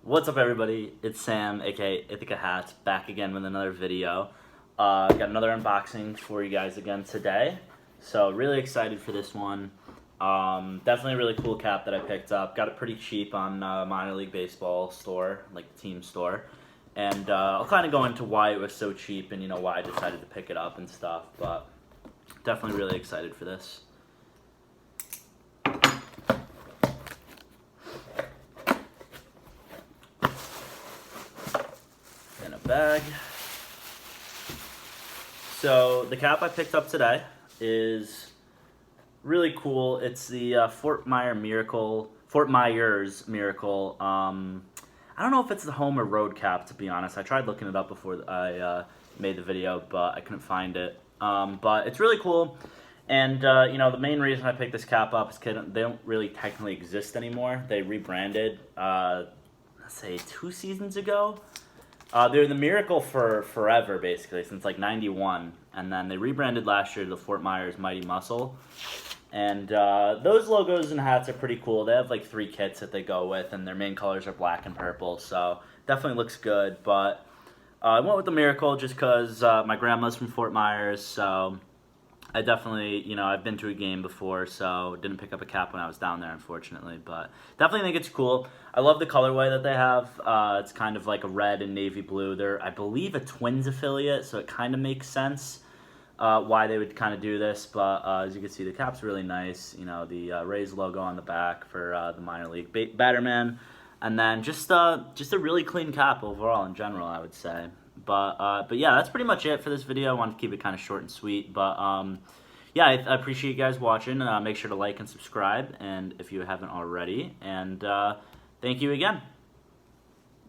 What's up, everybody? It's Sam, aka Ithaca Hats, back again with another video. Got another unboxing for you guys again today. So really excited for this one. Definitely a really cool cap that I picked up. Got it pretty cheap on minor league baseball store, like the team store. And I'll kind of go into why it was so cheap and why I decided to pick it up and stuff. But definitely really excited for this. In a bag. So the cap I picked up today is really cool. It's the Fort Myers Miracle. I don't know if it's the home or road cap, to be honest. I tried looking it up before I made the video, but I couldn't find it. But it's really cool. And, the main reason I picked this cap up is because they don't really technically exist anymore. They rebranded, let's say, 2 seasons ago. They're the Miracle for forever, basically, since like '91. And then they rebranded last year to the Fort Myers Mighty Muscle. And those logos and hats are pretty cool. They have like 3 kits that they go with, and their main colors are black and purple. So definitely looks good. But I went with the Miracle just because my grandma's from Fort Myers. So I definitely, I've been to a game before, so didn't pick up a cap when I was down there, unfortunately. But definitely think it's cool. I love the colorway that they have. It's kind of like a red and navy blue. They're, I believe, a Twins affiliate, so it kind of makes sense why they would kind of do this. But as you can see, the cap's really nice. The Rays logo on the back for the minor league Batterman. And then just a really clean cap overall in general, I would say. But yeah, that's pretty much it for this video. I wanted to keep it kind of short and sweet. But yeah, I appreciate you guys watching. Make sure to like and subscribe, and if you haven't already. And thank you again.